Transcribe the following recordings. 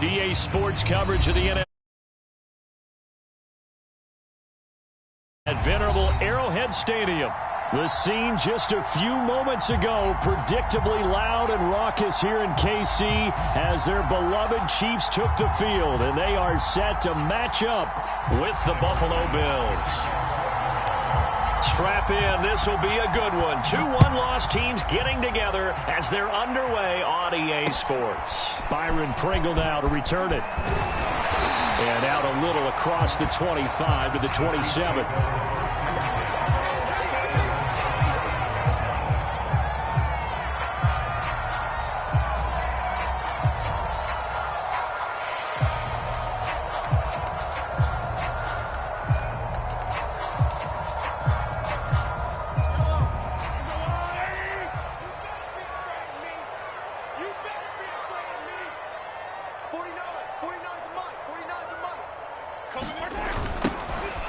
EA Sports coverage of the NFL at venerable Arrowhead Stadium. The scene just a few moments ago, predictably loud and raucous here in KC as their beloved Chiefs took the field, and they are set to match up with the Buffalo Bills. Strap in, this will be a good one. 2 one-loss teams getting together as they're underway on EA Sports. Byron Pringle now to return it. And out a little across the 25 to the 27.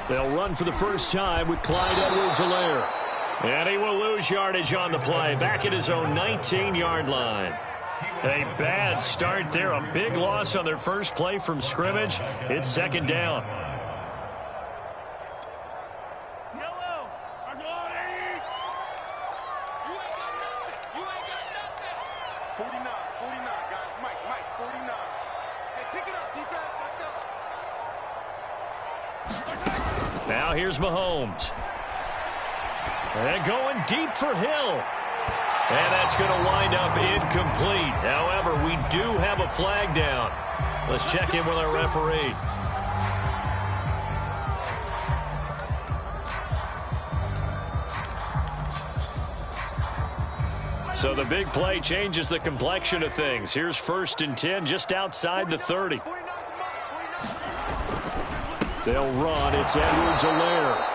They'll run for the first time with Clyde Edwards-Helaire. And he will lose yardage on the play, back at his own 19-yard line. A bad start there, a big loss on their first play from scrimmage. It's second down. Now here's Mahomes. And going deep for Hill. And that's going to wind up incomplete. However, we do have a flag down. Let's check in with our referee. So the big play changes the complexion of things. Here's 1st and 10 just outside the 30. They'll run. It's Edwards-Helaire.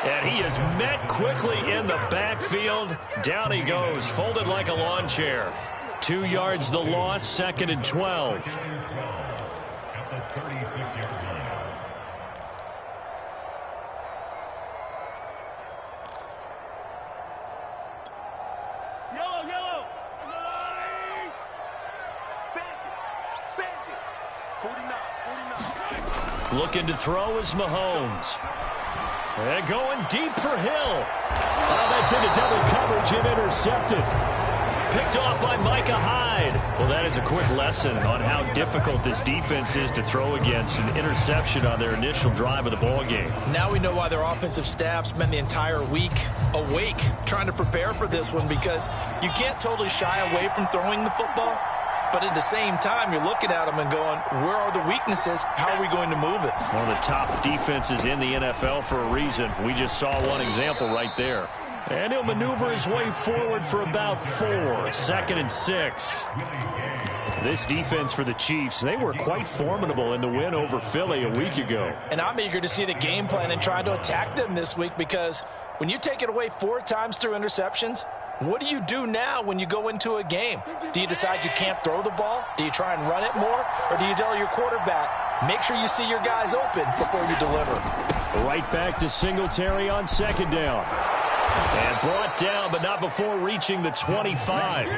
And he is met quickly in the backfield. Down he goes, folded like a lawn chair. 2 yards the loss, 2nd and 12. Looking to throw is Mahomes. And going deep for Hill. Oh, that's into double coverage and intercepted. Picked off by Micah Hyde. Well, that is a quick lesson on how difficult this defense is to throw against. An interception on their initial drive of the ball game. Now we know why their offensive staff spent the entire week awake trying to prepare for this one, because you can't totally shy away from throwing the football. But at the same time, you're looking at them and going, where are the weaknesses? How are we going to move it? One of the top defenses in the NFL for a reason. We just saw one example right there. And he'll maneuver his way forward for about 4. 2nd and 6. This defense for the Chiefs, they were quite formidable in the win over Philly a week ago. And I'm eager to see the game plan and trying to attack them this week, because when you take it away 4 times through interceptions, what do you do now when you go into a game? Do you decide you can't throw the ball? Do you try and run it more? Or do you tell your quarterback, make sure you see your guys open before you deliver? Right back to Singletary on 2nd down. And brought down, but not before reaching the 25.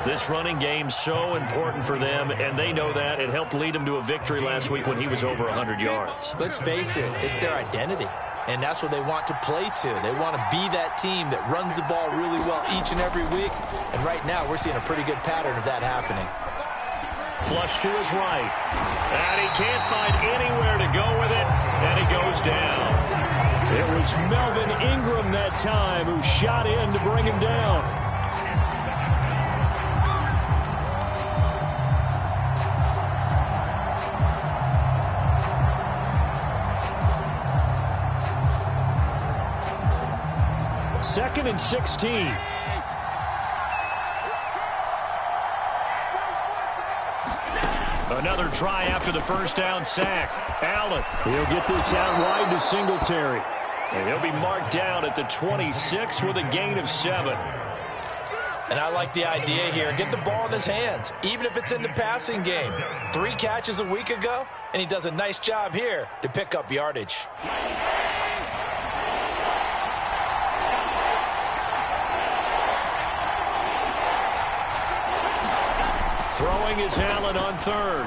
This running game so important for them, and they know that. It helped lead them to a victory last week when he was over 100 yards. Let's face it, it's their identity. And that's what they want to play to. They want to be that team that runs the ball really well each and every week. And right now, we're seeing a pretty good pattern of that happening. Flush to his right. And he can't find anywhere to go with it. And he goes down. It was Melvin Ingram that time who shot in to bring him down. Second and 16. Another try after the first down sack. Allen, he'll get this out wide to Singletary. And he'll be marked down at the 26 with a gain of 7. And I like the idea here. Get the ball in his hands, even if it's in the passing game. 3 catches a week ago, and he does a nice job here to pick up yardage. Throwing is Allen on third.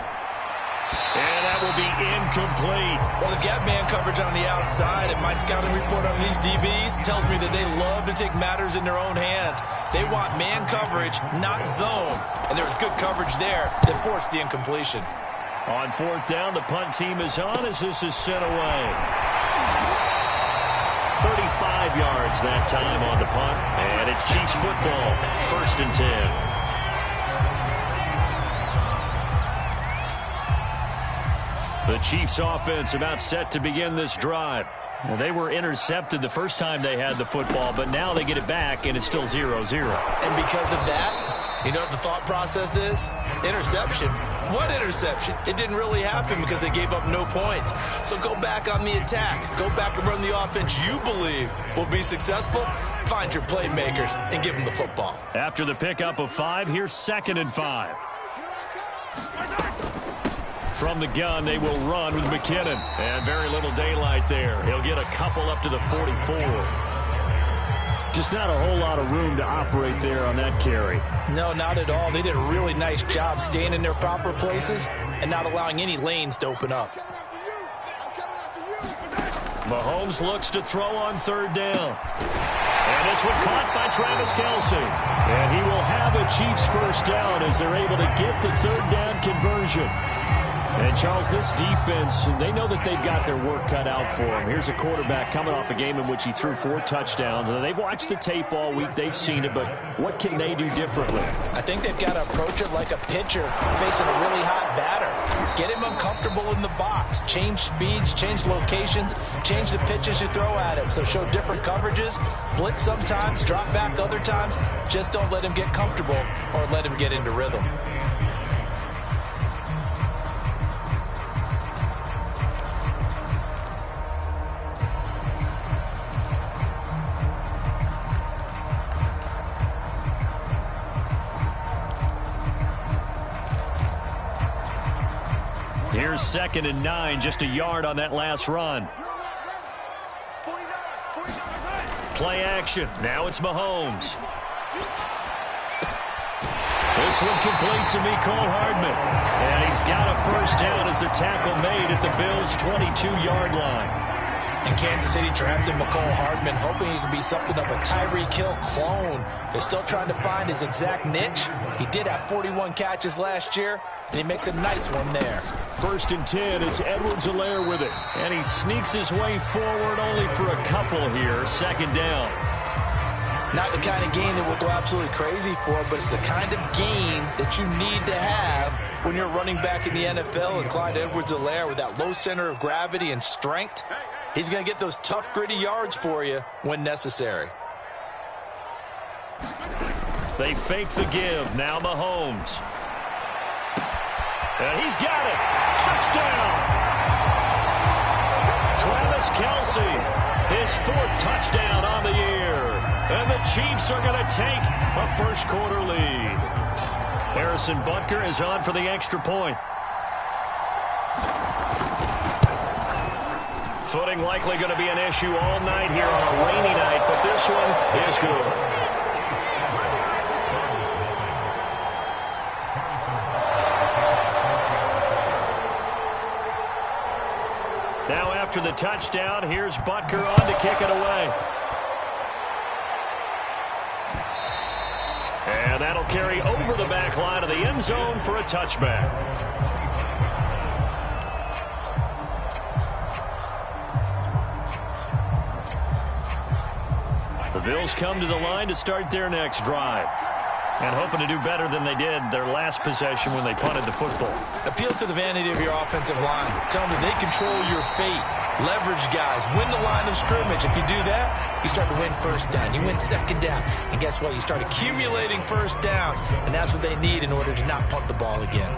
And that will be incomplete. Well, they've got man coverage on the outside, and my scouting report on these DBs tells me that they love to take matters in their own hands. They want man coverage, not zone. And there was good coverage there that forced the incompletion. On fourth down, the punt team is on as this is sent away. 35 yards that time on the punt. And it's Chiefs football, 1st and 10. The Chiefs offense about set to begin this drive. Well, they were intercepted the first time they had the football, but now they get it back, and it's still 0-0. And because of that, you know what the thought process is? Interception. What interception? It didn't really happen because they gave up no points. So go back on the attack. Go back and run the offense you believe will be successful. Find your playmakers and give them the football. After the pickup of 5, here's 2nd and 5. From the gun, they will run with McKinnon. And very little daylight there. He'll get a couple up to the 44. Just not a whole lot of room to operate there on that carry. No, not at all. They did a really nice job staying in their proper places and not allowing any lanes to open up. Mahomes looks to throw on 3rd down. And this one caught by Travis Kelce. And he will have a Chiefs 1st down as they're able to get the 3rd down conversion. And, Charles, this defense, they know that they've got their work cut out for them. Here's a quarterback coming off a game in which he threw 4 touchdowns. And they've watched the tape all week. They've seen it. But what can they do differently? I think they've got to approach it like a pitcher facing a really hot batter. Get him uncomfortable in the box. Change speeds, change locations, change the pitches you throw at him. So show different coverages, blitz sometimes, drop back other times. Just don't let him get comfortable or let him get into rhythm. Here's 2nd and 9, just a yard on that last run. Play action. Now it's Mahomes. This one complete to Mecole Hardman. And he's got a 1st down as the tackle made at the Bills' 22-yard line. And Kansas City drafted Mecole Hardman, hoping he could be something of a Tyreek Hill clone. They're still trying to find his exact niche. He did have 41 catches last year, and he makes a nice one there. 1st and 10, it's Edwards-Helaire with it. And he sneaks his way forward only for a couple here. 2nd down. Not the kind of game that we'll go absolutely crazy for, but it's the kind of game that you need to have when you're running back in the NFL. And Clyde Edwards-Helaire, with that low center of gravity and strength, he's going to get those tough, gritty yards for you when necessary. They fake the give. Now Mahomes. And he's got it. Touchdown. Travis Kelce, his 4th touchdown on the year. And the Chiefs are going to take a 1st quarter lead. Harrison Butker is on for the extra point. Footing likely going to be an issue all night here on a rainy night, but this one is good. Now after the touchdown, here's Butker on to kick it away. And that'll carry over the back line of the end zone for a touchback. The Bills come to the line to start their next drive. And hoping to do better than they did their last possession when they punted the football. Appeal to the vanity of your offensive line. Tell them that they control your fate. Leverage guys. Win the line of scrimmage. If you do that, you start to win 1st down. You win 2nd down. And guess what? You start accumulating 1st downs. And that's what they need in order to not punt the ball again.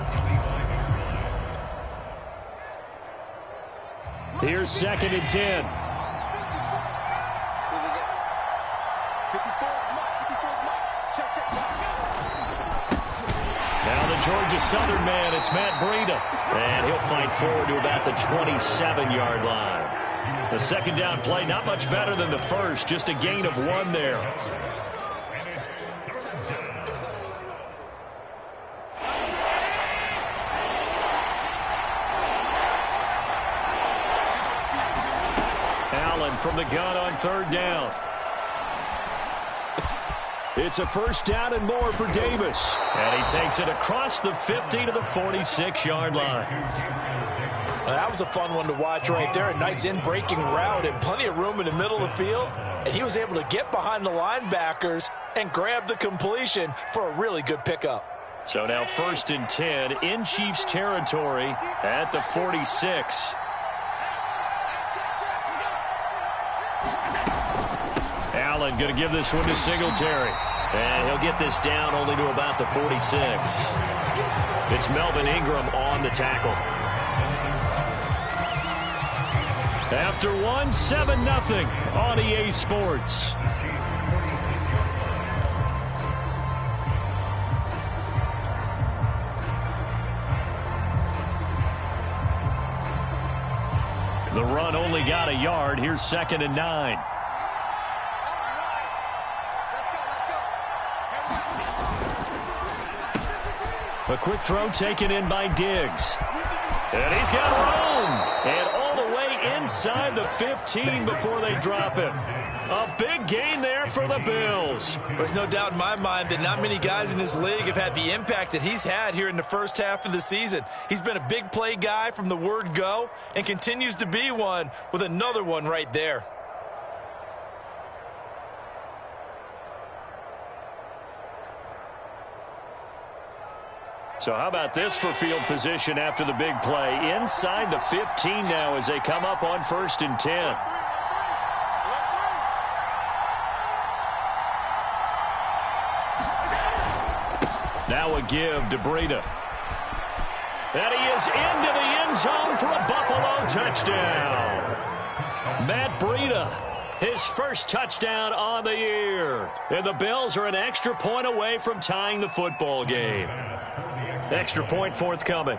Here's 2nd and 10. Georgia Southern man, it's Matt Breida. And he'll fight forward to about the 27-yard line. The 2nd down play, not much better than the 1st, just a gain of 1 there. from the gun on third down. It's a first down and more for Davis. And he takes it across the 50 to the 46-yard line. That was a fun one to watch right there. A nice in-breaking route and plenty of room in the middle of the field. And he was able to get behind the linebackers and grab the completion for a really good pickup. So now 1st and 10 in Chiefs territory at the 46. Allen going to give this one to Singletary. And he'll get this down only to about the 46. It's Melvin Ingram on the tackle. After one, 7-0 on EA Sports. The run only got a yard. Here's 2nd and 9. A quick throw taken in by Diggs. And he's got room. And all the way inside the 15 before they drop him. A big gain there for the Bills. There's no doubt in my mind that not many guys in this league have had the impact that he's had here in the first half of the season. He's been a big play guy from the word go and continues to be one with another one right there. So how about this for field position after the big play? Inside the 15 now as they come up on 1st and 10. Now a give to Breida. And he is into the end zone for a Buffalo touchdown. Matt Breida, his first touchdown on the year. And the Bills are an extra point away from tying the football game. Extra point forthcoming.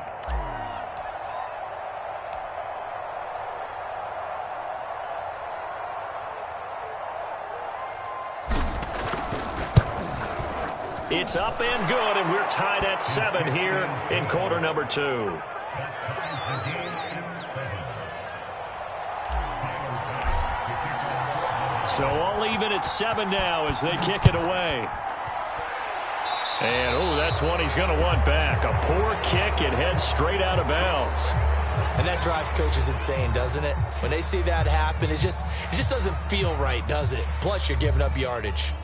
It's up and good, and we're tied at 7 here in quarter number 2. So all even at 7 now as they kick it away. And, oh, that's one he's going to want back. A poor kick, it heads straight out of bounds. And that drives coaches insane, doesn't it? When they see that happen, it just doesn't feel right, does it? Plus, you're giving up yardage.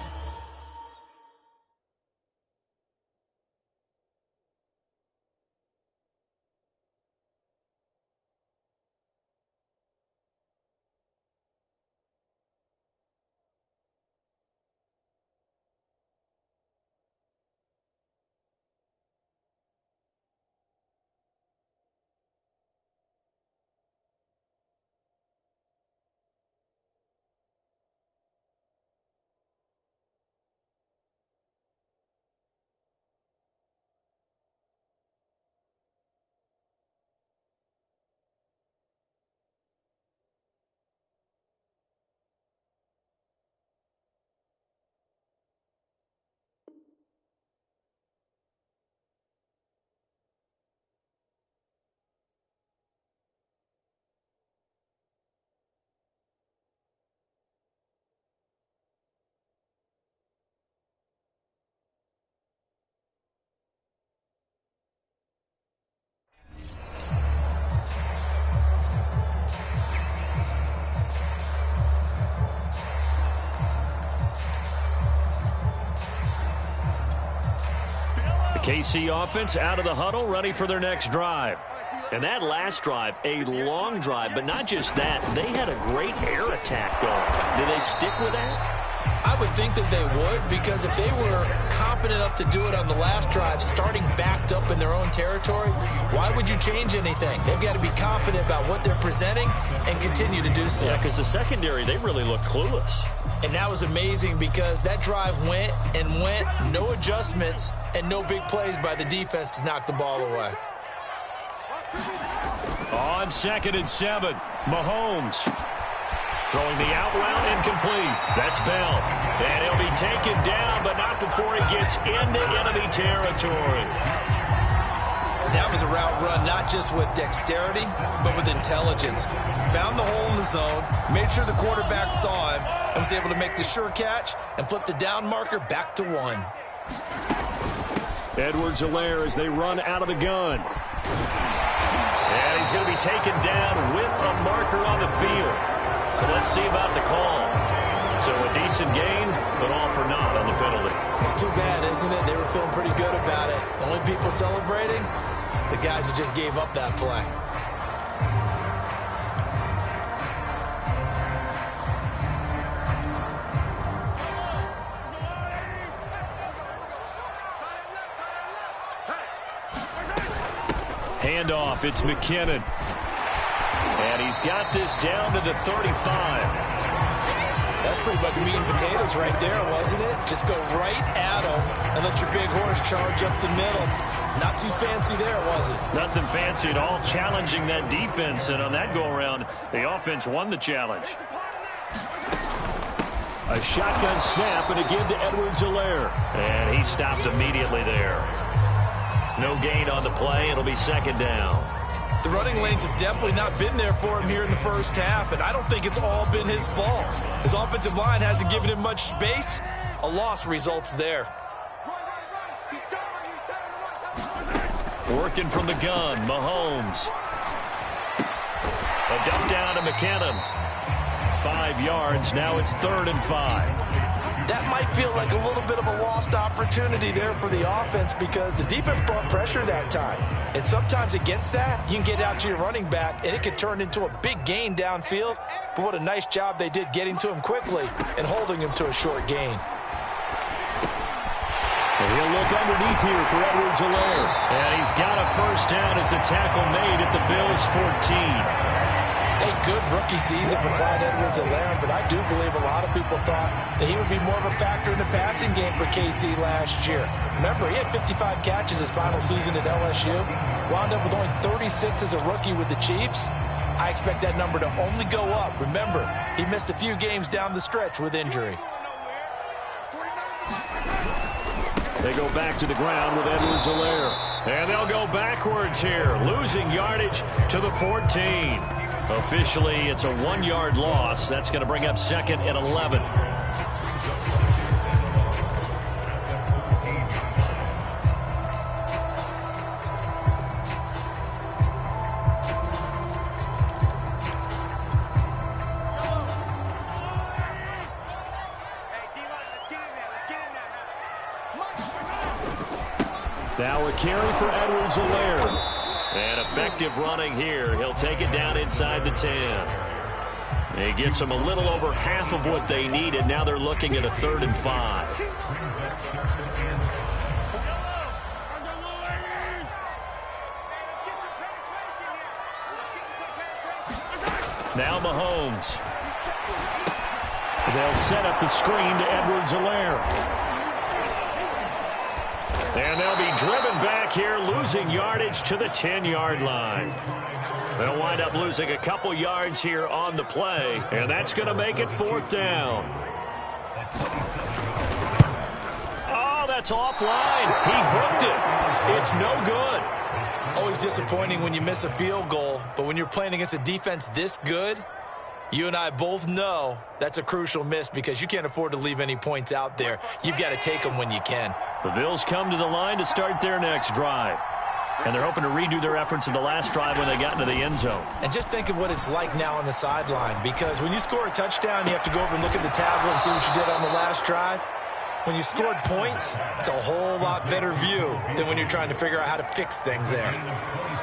KC offense out of the huddle, ready for their next drive. And that last drive, a long drive, but not just that. They had a great air attack going. Do they stick with that? I would think that they would, because if they were competent enough to do it on the last drive, starting backed up in their own territory, why would you change anything? They've got to be confident about what they're presenting and continue to do so. Yeah, because the secondary, they really looked clueless. And that was amazing because that drive went and went, no adjustments, and no big plays by the defense to knock the ball away. On 2nd and 7, Mahomes throwing the out route incomplete. That's Bell. And he'll be taken down, but not before he gets into enemy territory. that was a route run not just with dexterity, but with intelligence. Found the hole in the zone, made sure the quarterback saw him, and was able to make the sure catch and flip the down marker back to 1. Edwards-Helaire as they run out of the gun. And he's going to be taken down with a marker on the field. So let's see about the call. So a decent gain, but all for naught on the penalty. It's too bad, isn't it? They were feeling pretty good about it. The only people celebrating, the guys who just gave up that play. Handoff, it's McKinnon. And he's got this down to the 35. That's pretty much meat and potatoes right there, wasn't it? Just go right at him and let your big horse charge up the middle. Not too fancy there, was it? Nothing fancy at all, challenging that defense. And on that go-around, the offense won the challenge. A shotgun snap and a give to Edwards-Helaire. And he stopped immediately there. No gain on the play. It'll be second down. The running lanes have definitely not been there for him here in the first half, and I don't think it's all been his fault. His offensive line hasn't given him much space. A loss results there. Working from the gun, Mahomes. A dump down to McKinnon. 5 yards, now it's 3rd and 5. That might feel like a little bit of a lost opportunity there for the offense because the defense brought pressure that time. And sometimes against that, you can get out to your running back, and it could turn into a big gain downfield. But what a nice job they did getting to him quickly and holding him to a short gain. And he'll look underneath here for Edwards-Helaire. And he's got a first down as a tackle made at the Bills' 14. A good rookie season for Clyde Edwards-Helaire, but I do believe a lot of people thought that he would be more of a factor in the passing game for KC last year. Remember, he had 55 catches his final season at LSU, wound up with only 36 as a rookie with the Chiefs. I expect that number to only go up. Remember, he missed a few games down the stretch with injury. They go back to the ground with Edwards-Helaire. And they'll go backwards here, losing yardage to the 14. Officially, it's a 1-yard loss. That's going to bring up 2nd and 11. Now a carry for Edwards-Helaire. And effective running here. He'll take it down inside the 10. He gets them a little over half of what they needed. Now they're looking at a 3rd and 5. Now Mahomes. They'll set up the screen to Edwards-Helaire. And they'll be driven back here, losing yardage to the 10-yard line. They'll wind up losing a couple yards here on the play, and that's going to make it 4th down. Oh, that's offline. He hooked it. It's no good. Always disappointing when you miss a field goal, but when you're playing against a defense this good, you and I both know that's a crucial miss because you can't afford to leave any points out there. You've got to take them when you can. The Bills come to the line to start their next drive. And they're hoping to redo their efforts in the last drive when they got into the end zone. And just think of what it's like now on the sideline, because when you score a touchdown, you have to go over and look at the tablet and see what you did on the last drive. When you scored points, it's a whole lot better view than when you're trying to figure out how to fix things there.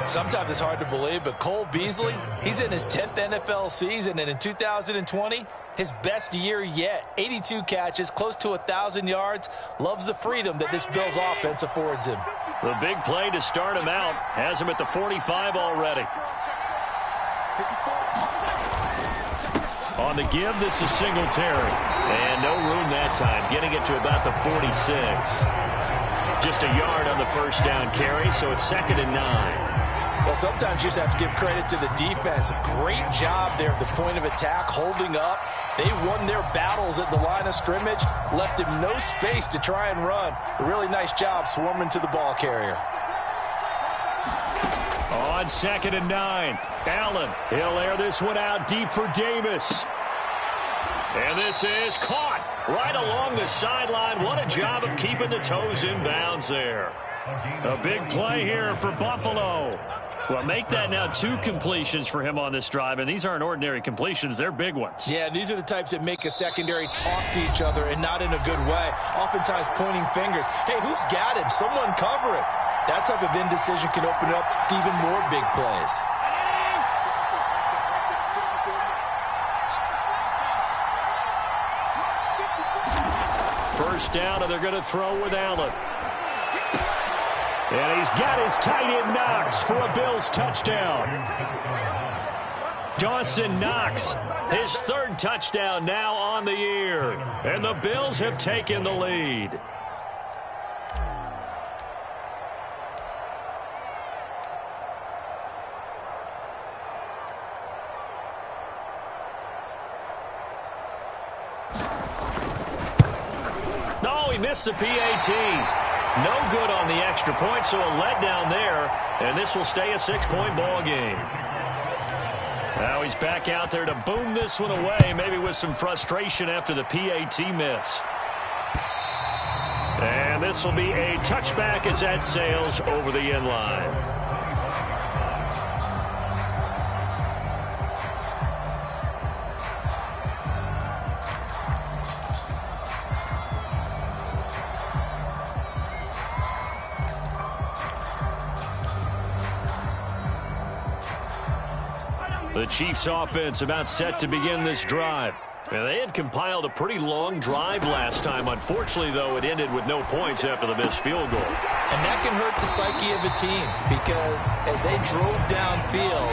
Sometimes it's hard to believe, but Cole Beasley, he's in his 10th NFL season, and in 2020, his best year yet. 82 catches, close to 1,000 yards. Loves the freedom that this Bills offense affords him. The big play to start him out has him at the 45 already. On the give, this is Singletary. And no room that time, getting it to about the 46. Just a yard on the first down carry, so it's 2nd and 9. Well, sometimes you just have to give credit to the defense. Great job there at the point of attack, holding up. They won their battles at the line of scrimmage, left him no space to try and run. A really nice job swarming to the ball carrier. On 2nd and 9, Allen. He'll air this one out deep for Davis. And this is caught right along the sideline. What a job of keeping the toes in bounds there. A big play here for Buffalo. Well, make that now 2 completions for him on this drive, and these aren't ordinary completions. They're big ones. Yeah, these are the types that make a secondary talk to each other and not in a good way, oftentimes pointing fingers. Hey, who's got him? Someone cover it. That type of indecision can open up to even more big plays. First down, and they're going to throw with Allen. And he's got his tight end Knox for a Bills touchdown. Dawson Knox, his 3rd touchdown now on the year. And the Bills have taken the lead. No, he missed the PAT. No good on the extra point, so a letdown there. And this will stay a 6-point ball game. Now he's back out there to boom this one away, maybe with some frustration after the PAT miss. And this will be a touchback as that sails over the end line. The Chiefs offense about set to begin this drive. And they had compiled a pretty long drive last time. Unfortunately, though, it ended with no points after the missed field goal. And that can hurt the psyche of a team because as they drove downfield,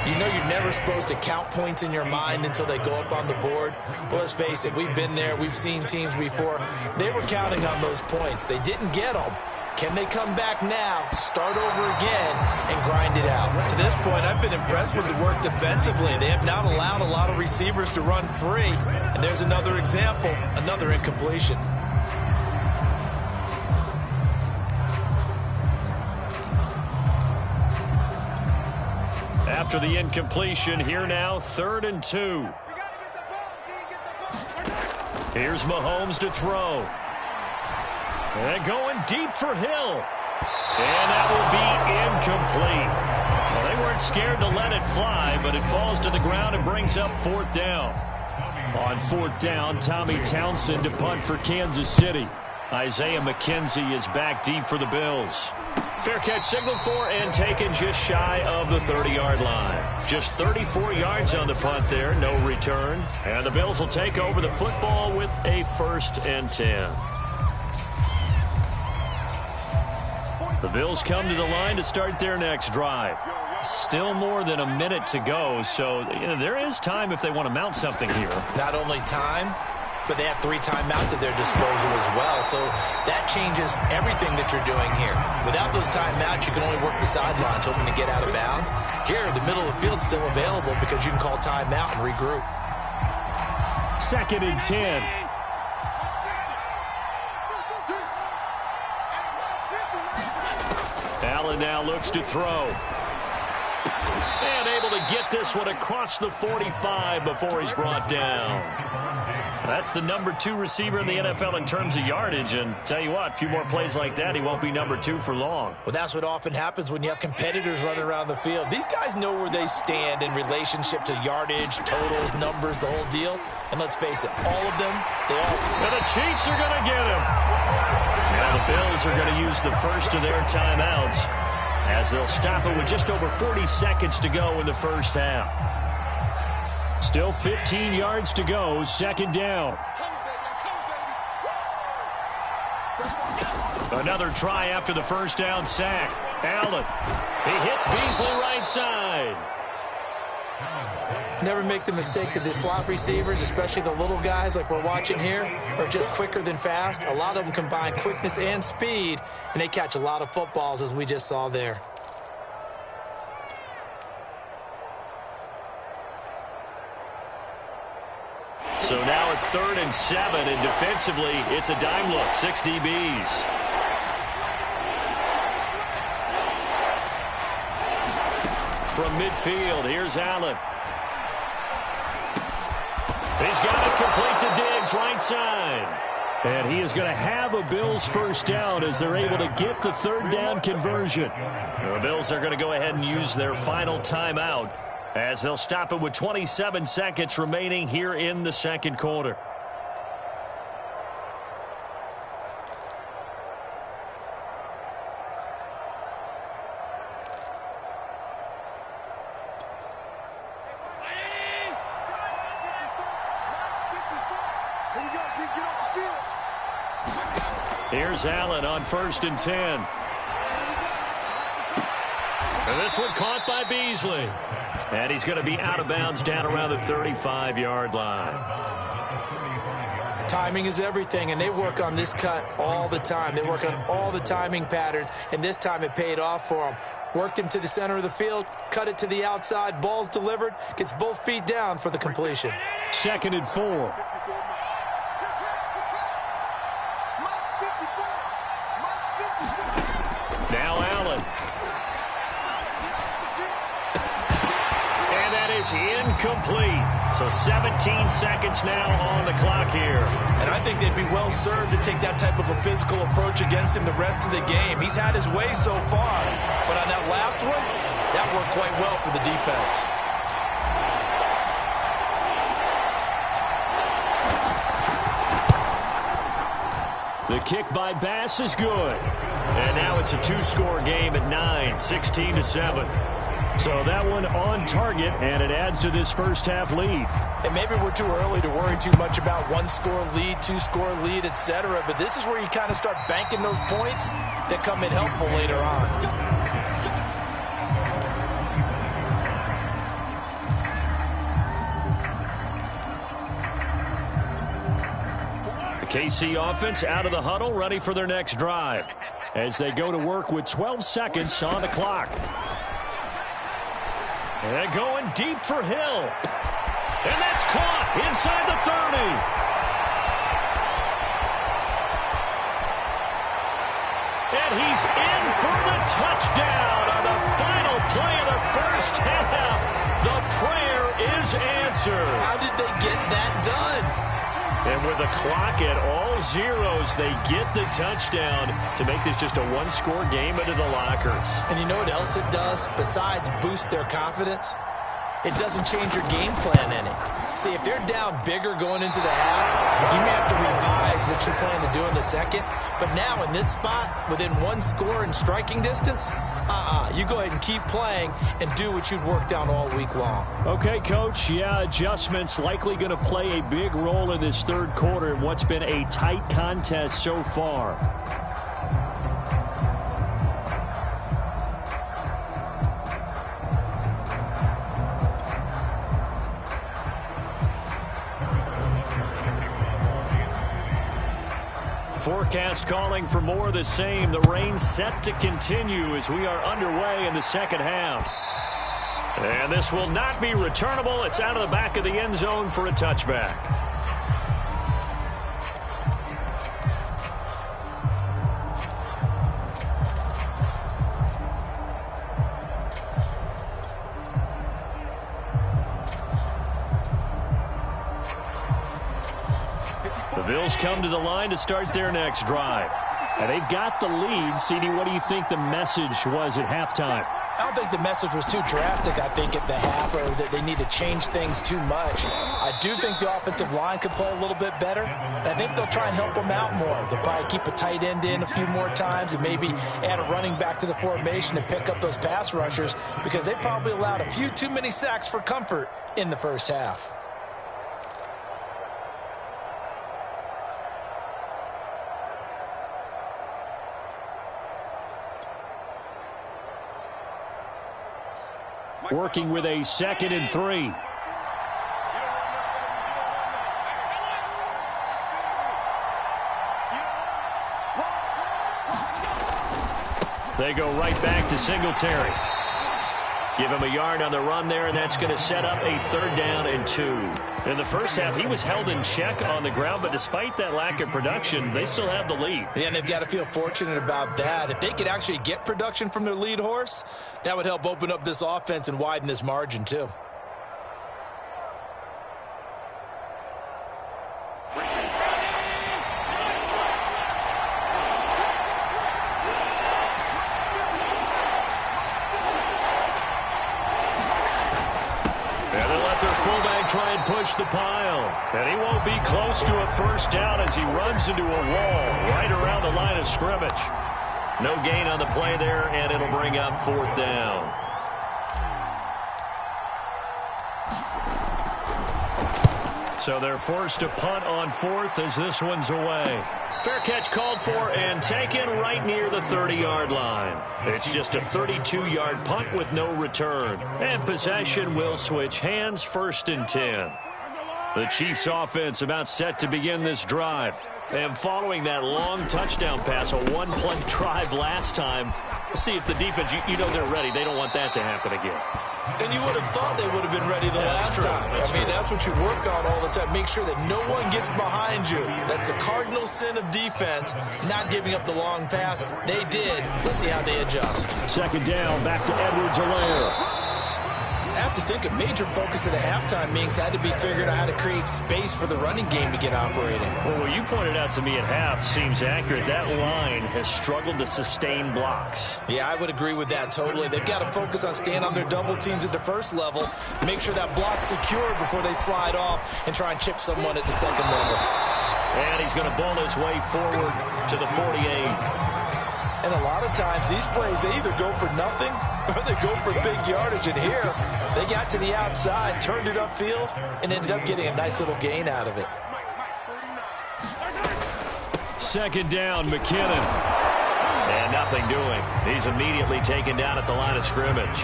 you know you're never supposed to count points in your mind until they go up on the board. Well, let's face it, we've been there. We've seen teams before. They were counting on those points. They didn't get them. Can they come back now, start over again, and grind it out? To this point, I've been impressed with the work defensively. They have not allowed a lot of receivers to run free. And there's another example, another incompletion. After the incompletion, here now, 3rd and 2. Here's Mahomes to throw. And going deep for Hill. And that will be incomplete. Well, they weren't scared to let it fly, but it falls to the ground and brings up 4th down. On 4th down, Tommy Townsend to punt for Kansas City. Isaiah McKenzie is back deep for the Bills. Fair catch signaled for and taken just shy of the 30-yard line. Just 34 yards on the punt there, no return. And the Bills will take over the football with a 1st and 10. The Bills come to the line to start their next drive. Still more than a minute to go, so there is time if they want to mount something here. Not only time, but they have 3 timeouts at their disposal as well, so that changes everything that you're doing here. Without those timeouts, you can only work the sidelines, hoping to get out of bounds. Here, the middle of the field is still available because you can call timeout and regroup. 2nd and 10. Allen now looks to throw. And able to get this one across the 45 before he's brought down. That's the number 2 receiver in the NFL in terms of yardage. And tell you what, a few more plays like that, he won't be number 2 for long. Well, that's what often happens when you have competitors running around the field. These guys know where they stand in relationship to yardage, totals, numbers, the whole deal. And let's face it, all of them, they all... And the Chiefs are going to get him. Now the Bills are going to use the first of their timeouts as they'll stop it with just over 40 seconds to go in the first half. Still 15 yards to go, 2nd down. Another try after the first down sack. Allen, he hits Beasley right side. Never make the mistake that the slot receivers, especially the little guys like we're watching here, are just quicker than fast. A lot of them combine quickness and speed, and they catch a lot of footballs, as we just saw there. So now at 3rd and 7, and defensively, it's a dime look, 6 DBs. from midfield. Here's Allen. He's got it complete to Diggs, right side. And he is going to have a Bills first down as they're able to get the third down conversion. The Bills are going to go ahead and use their final timeout as they'll stop it with 27 seconds remaining here in the second quarter. Here's Allen on 1st and 10. And this one caught by Beasley. And he's going to be out of bounds down around the 35-yard line. Timing is everything, and they work on this cut all the time. They work on all the timing patterns, and this time it paid off for them. Worked him to the center of the field, cut it to the outside, ball's delivered, gets both feet down for the completion. 2nd and 4. Now Allen. And that is incomplete. So 17 seconds now on the clock here. And I think they'd be well served to take that type of a physical approach against him the rest of the game. He's had his way so far. But on that last one, that worked quite well for the defense. The kick by Bass is good. And now it's a two-score game at 9, 16-7. So that one on target, and it adds to this first-half lead. And maybe we're too early to worry too much about one-score lead, two-score lead, etc. But this is where you kind of start banking those points that come in helpful later on. KC offense out of the huddle, ready for their next drive as they go to work with 12 seconds on the clock. And going deep for Hill. And that's caught inside the 30. And he's in for the touchdown on the final play of the first half. The prayer is answered. How did they get that done? And with the clock at all zeros, they get the touchdown to make this just a one-score game into the lockers. And you know what else it does besides boost their confidence? It doesn't change your game plan any. See, if they're down bigger going into the half, you may have to revise what you plan to do in the second. But now in this spot, within one score and striking distance, you go ahead and keep playing and do what you'd worked on all week long. Okay, Coach. Yeah, adjustments likely going to play a big role in this third quarter in what's been a tight contest so far. Forecast calling for more of the same. The rain set to continue as we are underway in the second half. And this will not be returnable. It's out of the back of the end zone for a touchback. The Bills come to the line to start their next drive. And they've got the lead. CD, what do you think the message was at halftime? I don't think the message was too drastic, I think, at the half, or that they need to change things too much. I do think the offensive line could play a little bit better. And I think they'll try and help them out more. They'll probably keep a tight end in a few more times and maybe add a running back to the formation and pick up those pass rushers because they probably allowed a few too many sacks for comfort in the first half. Working with a 2nd and 3. They go right back to Singletary. Give him a yard on the run there, and that's going to set up a 3rd down and 2. In the first half, he was held in check on the ground, but despite that lack of production, they still have the lead. Yeah, and they've got to feel fortunate about that. If they could actually get production from their lead horse, that would help open up this offense and widen this margin too. Try and push the pile. And he won't be close to a 1st down as he runs into a wall right around the line of scrimmage. No gain on the play there, and it'll bring up 4th down. So they're forced to punt on 4th as this one's away. Fair catch called for and taken right near the 30-yard line. It's just a 32-yard punt with no return. And possession will switch hands, 1st and 10. The Chiefs offense about set to begin this drive. And following that long touchdown pass, a 1-play drive last time, let's see if the defense, you know they're ready. They don't want that to happen again. And you would have thought they would have been ready the last time. That's what you work on all the time. Make sure that no one gets behind you. That's the cardinal sin of defense, not giving up the long pass. They did. Let's see how they adjust. 2nd down, back to Edwards-Helaire. I have to think a major focus at the halftime meetings had to be figuring out how to create space for the running game to get operating. Well, what you pointed out to me at half seems accurate. That line has struggled to sustain blocks. Yeah, I would agree with that totally. They've got to focus on staying on their double teams at the 1st level, make sure that block's secure before they slide off and try and chip someone at the 2nd level. And he's going to bull his way forward to the 48. And a lot of times these plays, they either go for nothing or they go for big yardage. And here, they got to the outside, turned it upfield, and ended up getting a nice little gain out of it. 2nd down, McKinnon. And nothing doing. He's immediately taken down at the line of scrimmage.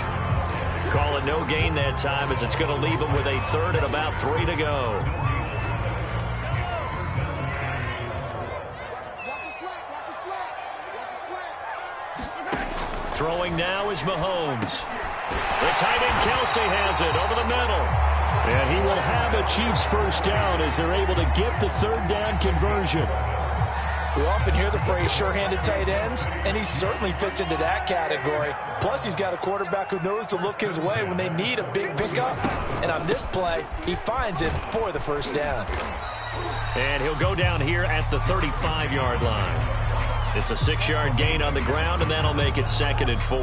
Call it no gain that time as it's going to leave him with a 3rd and about 3 to go. Throwing now is Mahomes. The tight end Kelsey has it over the middle. And he will have a Chiefs 1st down as they're able to get the 3rd down conversion. We often hear the phrase sure-handed tight ends, and he certainly fits into that category. Plus, he's got a quarterback who knows to look his way when they need a big pickup. And on this play, he finds it for the 1st down. And he'll go down here at the 35-yard line. It's a 6-yard gain on the ground, and that'll make it 2nd and 4.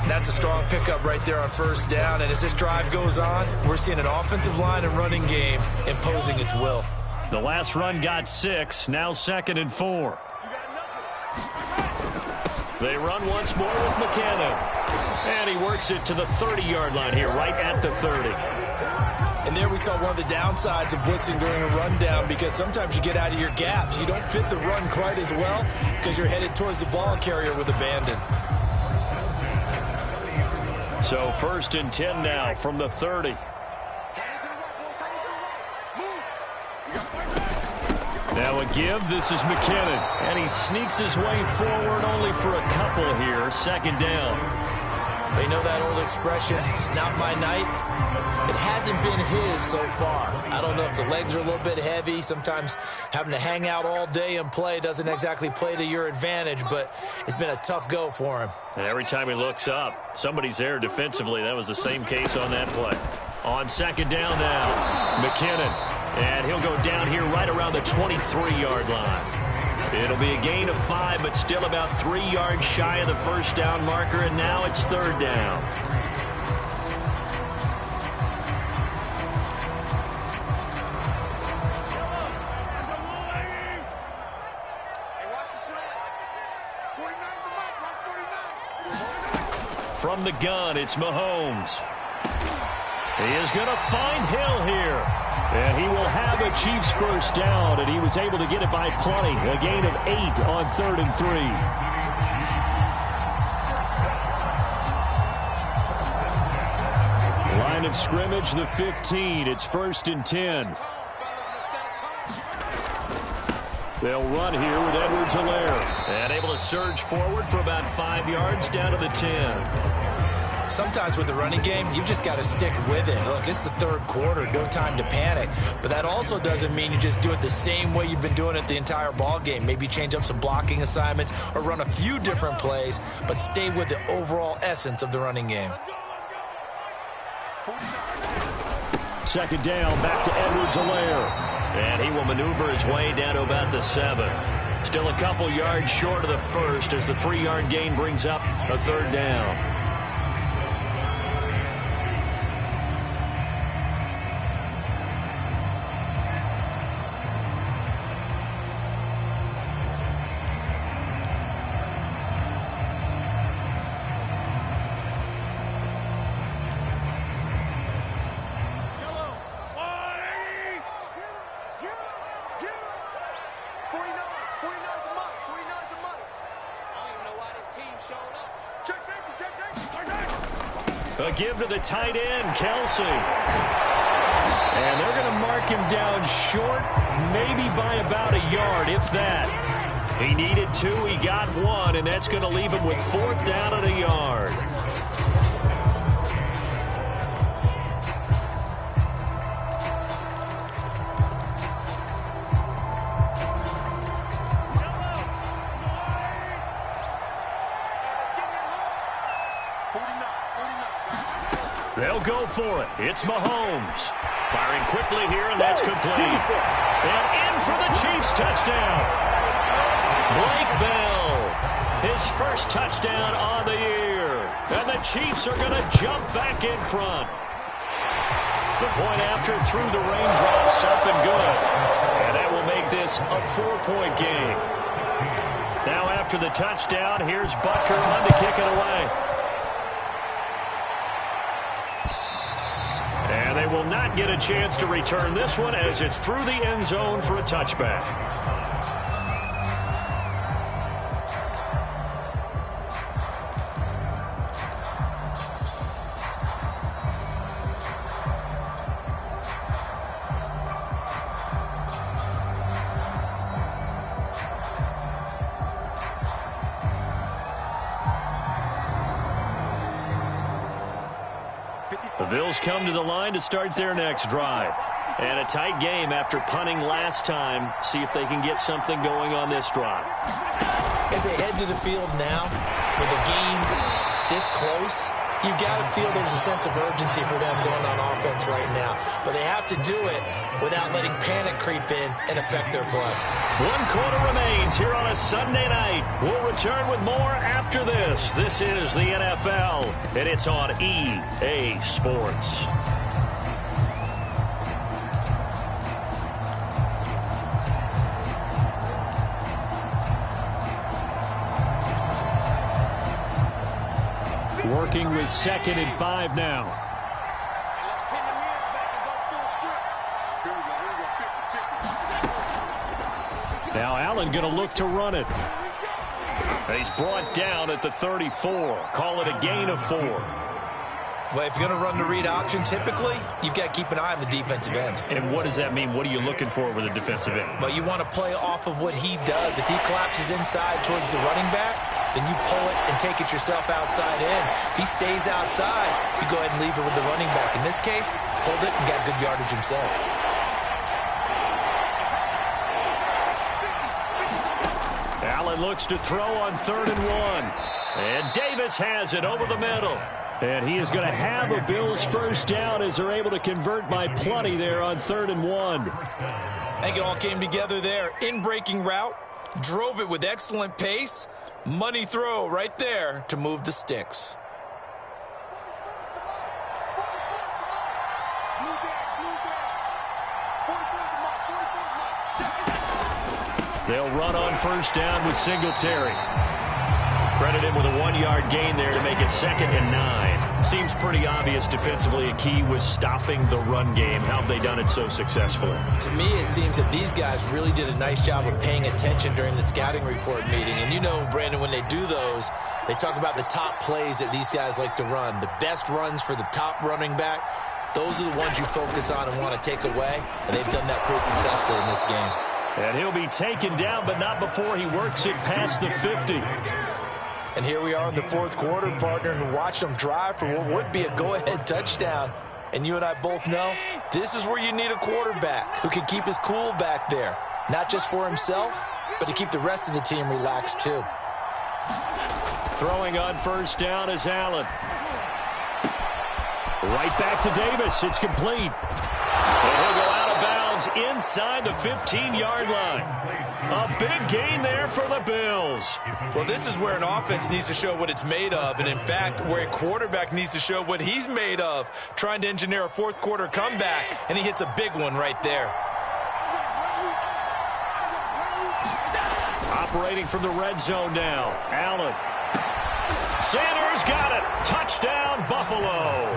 That's a strong pickup right there on 1st down. And as this drive goes on, we're seeing an offensive line and running game imposing its will. The last run got 6, now 2nd and 4. They run once more with McKinnon. And he works it to the 30-yard line here, right at the 30. And there we saw one of the downsides of blitzing during a rundown, because sometimes you get out of your gaps. You don't fit the run quite as well because you're headed towards the ball carrier with abandon. So 1st and 10 now from the 30. Now a give. This is McKinnon. And he sneaks his way forward only for a couple here. 2nd down. They know that old expression, it's not my night. It hasn't been his so far. I don't know if the legs are a little bit heavy. Sometimes having to hang out all day and play doesn't exactly play to your advantage, but it's been a tough go for him. And every time he looks up, somebody's there defensively. That was the same case on that play. On 2nd down now, McKinnon. And he'll go down here right around the 23-yard line. It'll be a gain of 5, but still about 3 yards shy of the 1st down marker, and now it's 3rd down. From the gun, it's Mahomes. He is going to find Hill here. And he will have a Chiefs 1st down, and he was able to get it by plenty. A gain of 8 on 3rd and 3. Line of scrimmage, the 15. It's 1st and 10. They'll run here with Edwards-Helaire. And able to surge forward for about 5 yards down to the 10. Sometimes with the running game, you've just got to stick with it. Look, it's the third quarter, no time to panic. But that also doesn't mean you just do it the same way you've been doing it the entire ball game. Maybe change up some blocking assignments or run a few different plays, but stay with the overall essence of the running game. Second down, back to Edwards-Helaire. And he will maneuver his way down to about the 7. Still a couple yards short of the first as the 3-yard gain brings up a third down. A give to the tight end, Kelsey. And they're going to mark him down short, maybe by about a yard, if that. He needed 2, he got 1, and that's going to leave him with 4th down and a yard. They'll go for it. It's Mahomes. Firing quickly here, and that's complete. And in for the Chiefs touchdown. Blake Bell, his first touchdown on the year. And the Chiefs are going to jump back in front. The point after through the raindrops up and good. And that will make this a 4-point game. Now after the touchdown, here's Butker on to kick it away. And they will not get a chance to return this one as it's through the end zone for a touchback. The Bills come to the line to start their next drive. And a tight game after punting last time. See if they can get something going on this drive. As they head to the field now, with the game this close, you've got to feel there's a sense of urgency for them going on offense right now. But they have to do it without letting panic creep in and affect their play. 1 quarter remains here on a Sunday night. We'll return with more after this. This is the NFL, and it's on EA Sports. Working with 2nd and 5 now. Now Allen going to look to run it. He's brought down at the 34. Call it a gain of 4. Well, if you're going to run the read option, typically, you've got to keep an eye on the defensive end. And what does that mean? What are you looking for with a defensive end? Well, you want to play off of what he does. If he collapses inside towards the running back, then you pull it and take it yourself outside in. If he stays outside, you go ahead and leave it with the running back. In this case, pulled it and got good yardage himself. Allen looks to throw on 3rd and 1. And Davis has it over the middle. And he is going to have a Bills first down as they're able to convert by plenty there on 3rd and 1. I think it all came together there. In-breaking route, drove it with excellent pace. Money throw right there to move the sticks. They'll run on first down with Singletary. Credit him with a 1-yard gain there to make it 2nd and 9. Seems pretty obvious defensively a key was stopping the run game. How have they done it so successfully? To me, it seems that these guys really did a nice job of paying attention during the scouting report meeting. And you know, Brandon, when they do those, they talk about the top plays that these guys like to run. The best runs for the top running back, those are the ones you focus on and want to take away. And they've done that pretty successfully in this game. And he'll be taken down, but not before he works it past the 50. And here we are in the fourth quarter, partner, and watch them drive for what would be a go-ahead touchdown. And you and I both know this is where you need a quarterback who can keep his cool back there, not just for himself, but to keep the rest of the team relaxed too. Throwing on first down is Allen. Right back to Davis. It's complete. And he'll go out of bounds inside the 15-yard line. A big gain there for the Bills. Well, this is where an offense needs to show what it's made of, and in fact, where a quarterback needs to show what he's made of, trying to engineer a fourth quarter comeback, and he hits a big one right there. Operating from the red zone now. Allen. Sanders got it. Touchdown, Buffalo.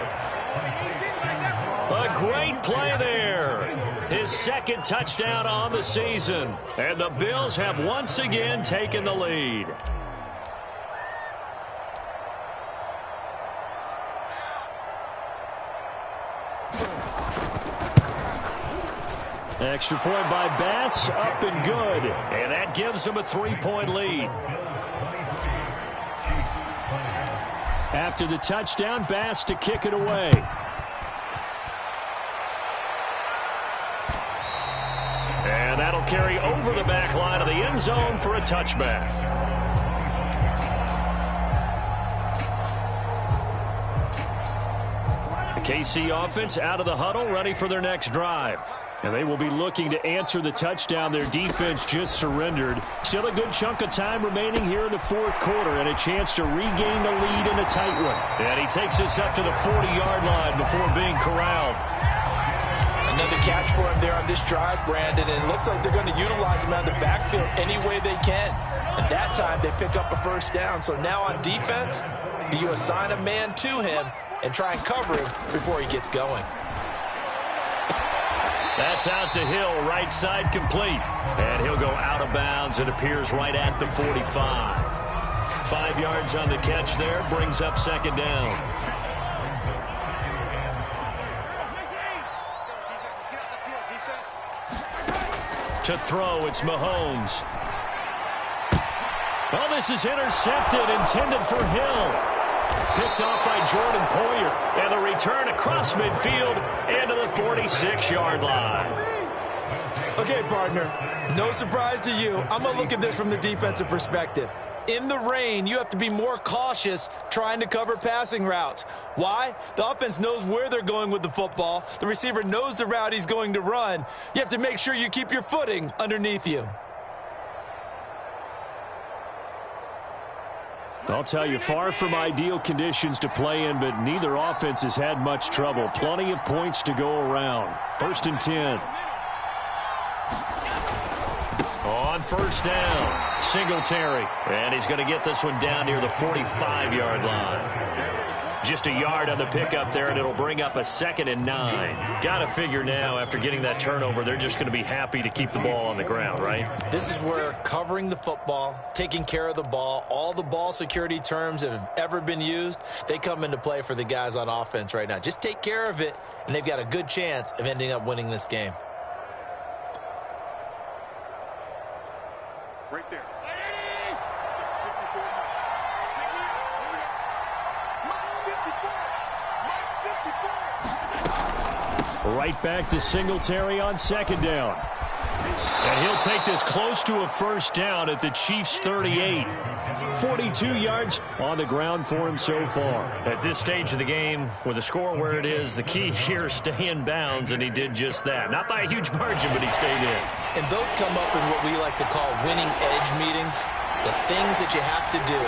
A great play there. His second touchdown on the season. And the Bills have once again taken the lead. Extra point by Bass, up and good. And that gives him a 3-point lead. After the touchdown, Bass to kick it away. And that'll carry over the back line of the end zone for a touchback. The KC offense out of the huddle, ready for their next drive. And they will be looking to answer the touchdown their defense just surrendered. Still a good chunk of time remaining here in the fourth quarter and a chance to regain the lead in a tight one. And he takes this up to the 40-yard line before being corralled. Another catch for him there on this drive, Brandon, and it looks like they're going to utilize him out of the backfield any way they can. And that time they pick up a first down. So now on defense, do you assign a man to him and try and cover him before he gets going? That's out to Hill, right side complete. And he'll go out of bounds. It appears right at the 45. 5 yards on the catch there, brings up second down. To throw, it's Mahomes. Oh, this is intercepted, intended for Hill. Picked off by Jordan Poyer. And the return across midfield and to the 46-yard line. Okay, partner, no surprise to you. I'm going to look at this from the defensive perspective. In the rain, you have to be more cautious trying to cover passing routes. Why? The offense knows where they're going with the football. The receiver knows the route he's going to run. You have to make sure you keep your footing underneath you. I'll tell you, far from ideal conditions to play in, but neither offense has had much trouble. Plenty of points to go around. 1st and 10. On first down, Singletary. And he's going to get this one down near the 45-yard line. Just a yard on the pickup there, and it'll bring up a 2nd and 9. Got to figure now, after getting that turnover, they're just going to be happy to keep the ball on the ground, right? This is where covering the football, taking care of the ball, all the ball security terms that have ever been used, they come into play for the guys on offense right now. Just take care of it, and they've got a good chance of ending up winning this game. Right there. Right back to Singletary on second down. And he'll take this close to a first down at the Chiefs' 38. 42 yards on the ground for him so far. At this stage of the game, with the score where it is, the key here is stay in bounds, and he did just that. Not by a huge margin, but he stayed in. And those come up in what we like to call winning edge meetings. The things that you have to do,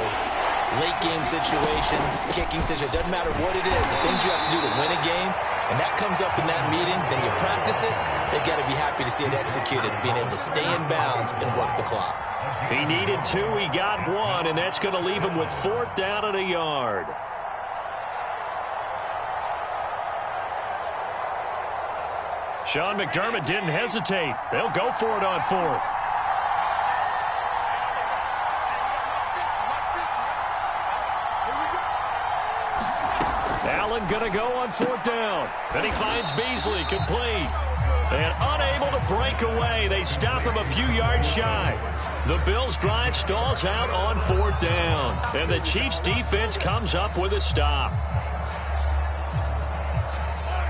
late game situations, kicking situations, doesn't matter what it is, the things you have to do to win a game, and that comes up in that meeting, then you practice it, they've got to be happy to see it executed, being able to stay in bounds and work the clock. He needed 2, he got 1, and that's going to leave him with 4th down and a yard. Sean McDermott didn't hesitate. They'll go for it on 4th. Allen going to go on 4th down. Then he finds Beasley, complete. And unable to break away. They stop him a few yards shy. The Bills' drive stalls out on 4th down. And the Chiefs' defense comes up with a stop.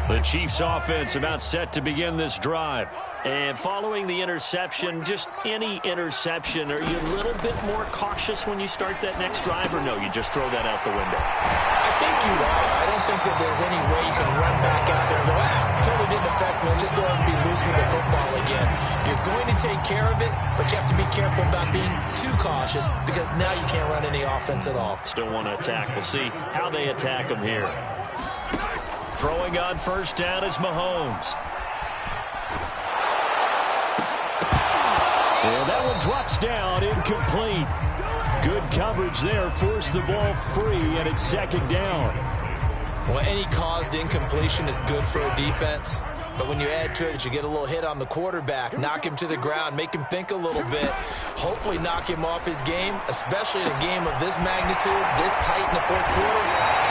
The Chiefs' offense about set to begin this drive. And following the interception, just any interception, are you a little bit more cautious when you start that next drive, or no, you just throw that out the window? I think you are. I don't think that there's any way you can run back out there and go, totally didn't affect me. Let's just go ahead and be loose with the football again. You're going to take care of it, but you have to be careful about being too cautious because now you can't run any offense at all. Still want to attack. We'll see how they attack them here. Throwing on 1st down is Mahomes. And that one drops down, incomplete. Good coverage there, forced the ball free, and it's 2nd down. Well, any caused incompletion is good for a defense. But when you add to it, you get a little hit on the quarterback, knock him to the ground, make him think a little bit, hopefully knock him off his game, especially in a game of this magnitude, this tight in the 4th quarter.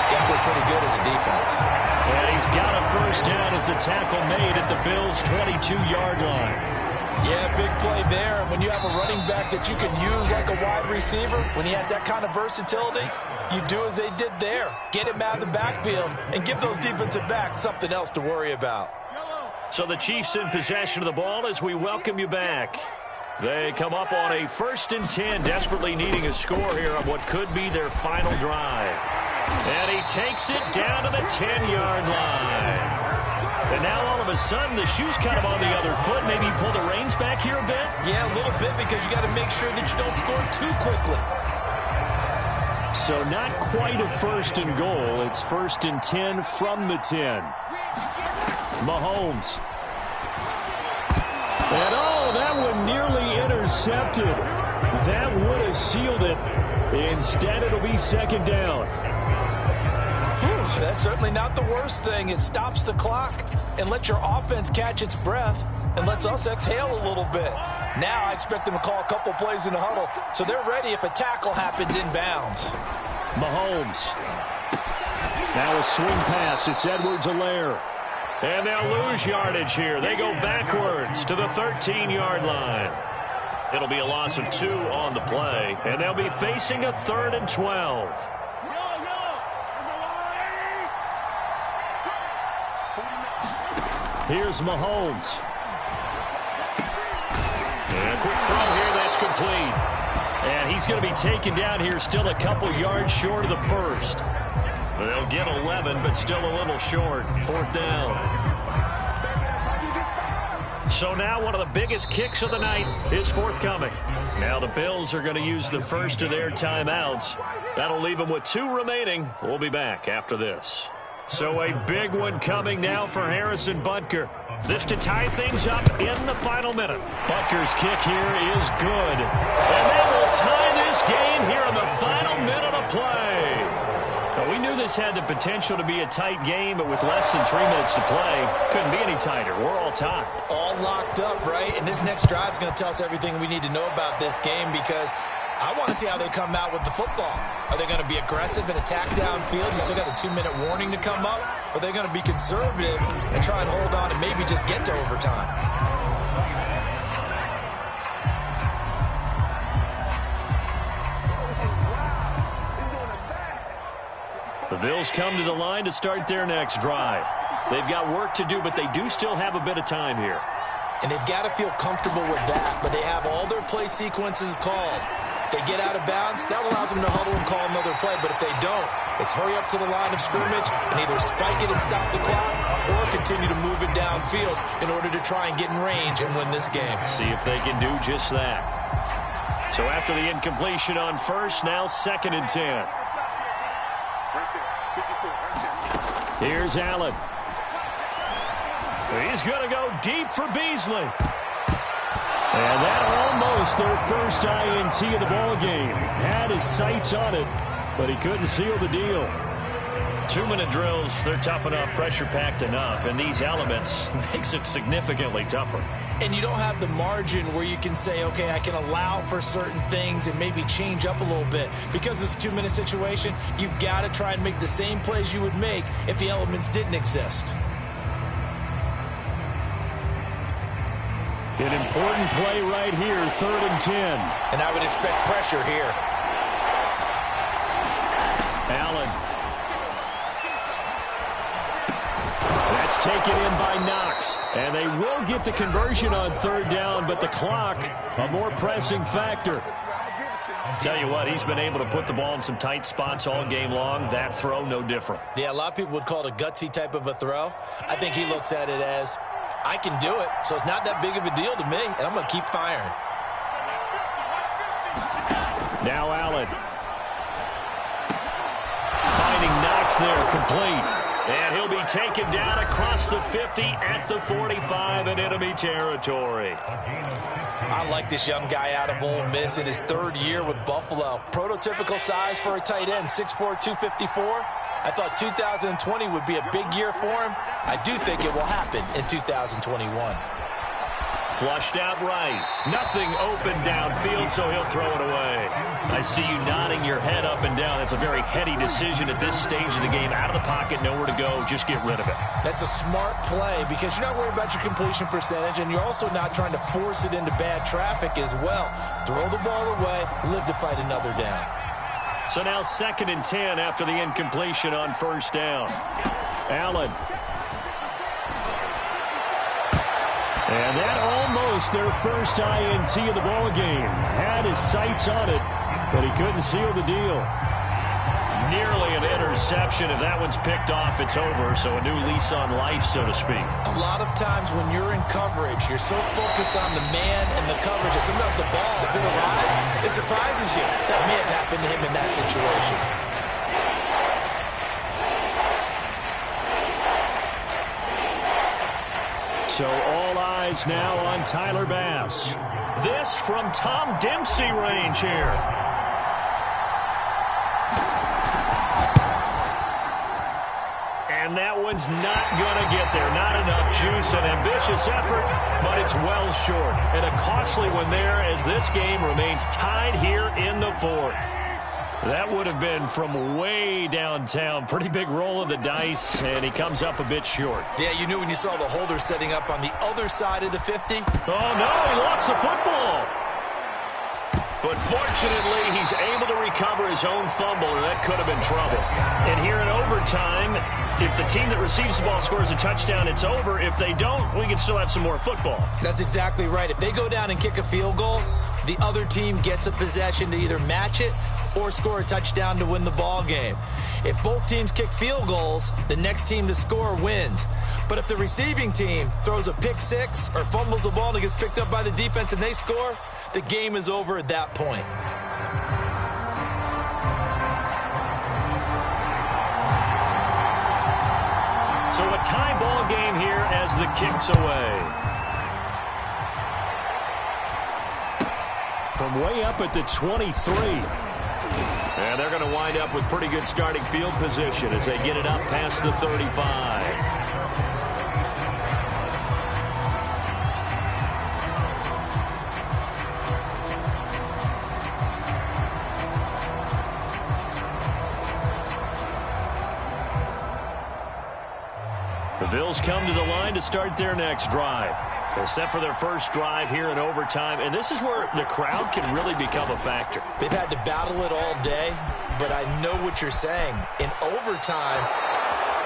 Definitely pretty good as a defense. And he's got a 1st down as a tackle made at the Bills' 22-yard line. Yeah, big play there. And when you have a running back that you can use like a wide receiver, when he has that kind of versatility, you do as they did there. Get him out of the backfield and give those defensive backs something else to worry about. So the Chiefs in possession of the ball as we welcome you back. They come up on a 1st and 10, desperately needing a score here on what could be their final drive. And he takes it down to the 10-yard line. And now all of a sudden the shoe's kind of on the other foot. Maybe you pull the reins back here a bit? Yeah, a little bit because you got to make sure that you don't score too quickly. So not quite a 1st and goal. It's 1st and 10 from the 10. Mahomes. And that one nearly intercepted. That would have sealed it. Instead, it'll be 2nd down. That's certainly not the worst thing. It stops the clock and lets your offense catch its breath and lets us exhale a little bit. Now I expect them to call a couple plays in the huddle, so they're ready if a tackle happens inbounds. Mahomes. Now a swing pass. It's Edwards-Helaire. And they'll lose yardage here. They go backwards to the 13-yard line. It'll be a loss of 2 on the play, and they'll be facing a 3rd and 12. Here's Mahomes. And a quick throw here, that's complete. And he's going to be taken down here still a couple yards short of the 1st. They'll get 11, but still a little short. 4th down. So now one of the biggest kicks of the night is forthcoming. Now the Bills are going to use the first of their timeouts. That'll leave them with 2 remaining. We'll be back after this. So a big one coming now for Harrison Butker. This to tie things up in the final minute. Butker's kick here is good. And they will tie this game here in the final minute of play. Now, we knew this had the potential to be a tight game, but with less than 3 minutes to play, couldn't be any tighter. We're all tied. All locked up, right? And this next drive is going to tell us everything we need to know about this game because I want to see how they come out with the football. Are they going to be aggressive and attack downfield? You still got the 2-minute warning to come up? Or are they going to be conservative and try and hold on and maybe just get to overtime? The Bills come to the line to start their next drive. They've got work to do, but they do still have a bit of time here. And they've got to feel comfortable with that, but they have all their play sequences called. If they get out of bounds, that allows them to huddle and call another play. But if they don't, it's hurry up to the line of scrimmage and either spike it and stop the clock or continue to move it downfield in order to try and get in range and win this game. See if they can do just that. So after the incompletion on first, now 2nd and 10. Here's Allen. He's going to go deep for Beasley. And that almost their first INT of the ball game. Had his sights on it, but he couldn't seal the deal. 2-minute drills, they're tough enough, pressure-packed enough, and these elements makes it significantly tougher. And you don't have the margin where you can say, okay, I can allow for certain things and maybe change up a little bit. Because it's a 2-minute situation, you've got to try and make the same plays you would make if the elements didn't exist. An important play right here, 3rd and 10. And I would expect pressure here. Allen. That's taken in by Knox. And they will get the conversion on 3rd down, but the clock, a more pressing factor. Tell you what, he's been able to put the ball in some tight spots all game long. That throw, no different. Yeah, a lot of people would call it a gutsy type of a throw. I think he looks at it as, I can do it, so it's not that big of a deal to me, and I'm going to keep firing. Now Allen. Finding Knox there, complete. And he'll be taken down across the 50 at the 45 in enemy territory. I like this young guy out of Ole Miss in his 3rd year with Buffalo. Prototypical size for a tight end, 6'4", 254. I thought 2020 would be a big year for him. I do think it will happen in 2021. Flushed out right. Nothing open downfield, so he'll throw it away. I see you nodding your head up and down. That's a very heady decision at this stage of the game. Out of the pocket, nowhere to go. Just get rid of it. That's a smart play because you're not worried about your completion percentage, and you're also not trying to force it into bad traffic as well. Throw the ball away, live to fight another down. So now 2nd and 10 after the incompletion on 1st down. Allen. And that almost their first INT of the ball game. Had his sights on it, but he couldn't seal the deal. Nearly an interception. If that one's picked off, it's over. So a new lease on life, so to speak. A lot of times when you're in coverage, you're so focused on the man and the coverage that sometimes the ball, if it arrives, it surprises you. That may have happened to him in that situation. So all eyes now on Tyler Bass. This from Tom Dempsey range here. And that one's not going to get there. Not enough juice. An ambitious effort, but it's well short. And a costly one there as this game remains tied here in the 4th. That would have been from way downtown. Pretty big roll of the dice, and he comes up a bit short. Yeah, you knew when you saw the holder setting up on the other side of the 50. Oh, no, he lost the football. But fortunately, he's able to recover his own fumble, and that could have been trouble. And here in overtime, if the team that receives the ball scores a touchdown, it's over. If they don't, we can still have some more football. That's exactly right. If they go down and kick a field goal, the other team gets a possession to either match it or score a touchdown to win the ball game. If both teams kick field goals, the next team to score wins. But if the receiving team throws a pick six or fumbles the ball and it gets picked up by the defense and they score, the game is over at that point. So a tie ball game here as the kick's away. From way up at the 23. And they're going to wind up with pretty good starting field position as they get it up past the 35. The Bills come to the line to start their next drive. They're set for their first drive here in overtime, and this is where the crowd can really become a factor. They've had to battle it all day, but I know what you're saying. In overtime,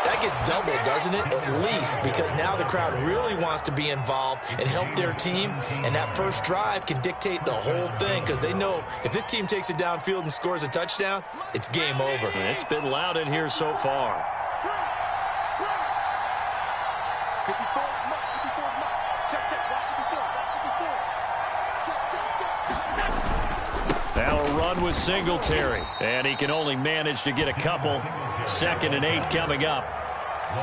that gets doubled, doesn't it? At least, because now the crowd really wants to be involved and help their team, and that first drive can dictate the whole thing because they know if this team takes it downfield and scores a touchdown, it's game over. And it's been loud in here so far. Now a run with Singletary, and he can only manage to get a couple. 2nd and 8 coming up.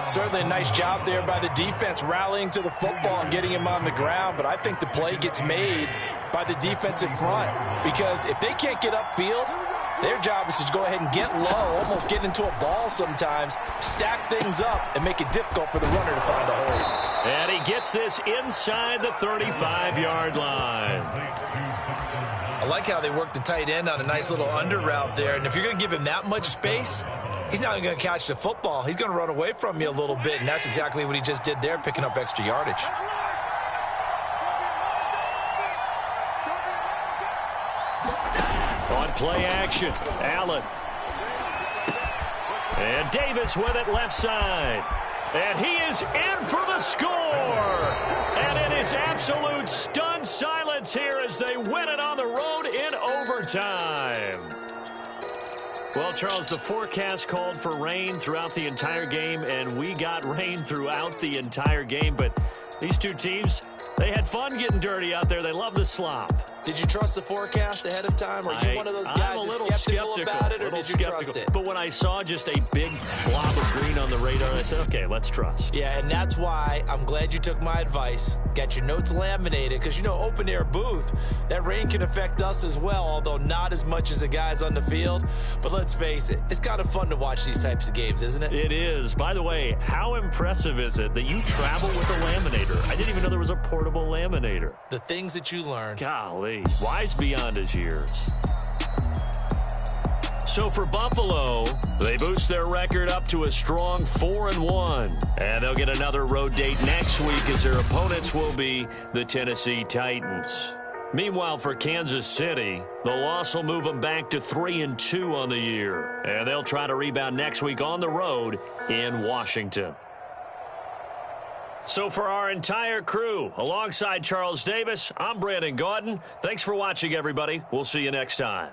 Certainly a nice job there by the defense rallying to the football and getting him on the ground, but I think the play gets made by the defensive front because if they can't get upfield, their job is to go ahead and get low, almost get into a ball sometimes, stack things up, and make it difficult for the runner to find a hole. And he gets this inside the 35-yard line. I like how they work the tight end on a nice little under route there, and if you're going to give him that much space, he's not going to catch the football. He's going to run away from you a little bit, and that's exactly what he just did there, picking up extra yardage. Play action. Allen. And Davis with it left side. And he is in for the score. And it is absolute stunned silence here as they win it on the road in overtime. Well, Charles, the forecast called for rain throughout the entire game, and we got rain throughout the entire game. But these two teams, they had fun getting dirty out there. They love the slop. Did you trust the forecast ahead of time? Or are you one of those guys that's skeptical about it, or did you trust it? But when I saw just a big blob of green on the radar, I said, okay, let's trust. Yeah, and that's why I'm glad you took my advice. Got your notes laminated, because, you know, open-air booth, that rain can affect us as well, although not as much as the guys on the field. But let's face it, it's kind of fun to watch these types of games, isn't it? It is. By the way, how impressive is it that you travel with a laminator? I didn't even know there was a portable laminator. The things that you learn. Golly. Wise beyond his years. So for Buffalo, they boost their record up to a strong 4-1. And they'll get another road date next week as their opponents will be the Tennessee Titans. Meanwhile, for Kansas City, the loss will move them back to 3-2 on the year. And they'll try to rebound next week on the road in Washington. So for our entire crew, alongside Charles Davis, I'm Brandon Gaudin. Thanks for watching, everybody. We'll see you next time.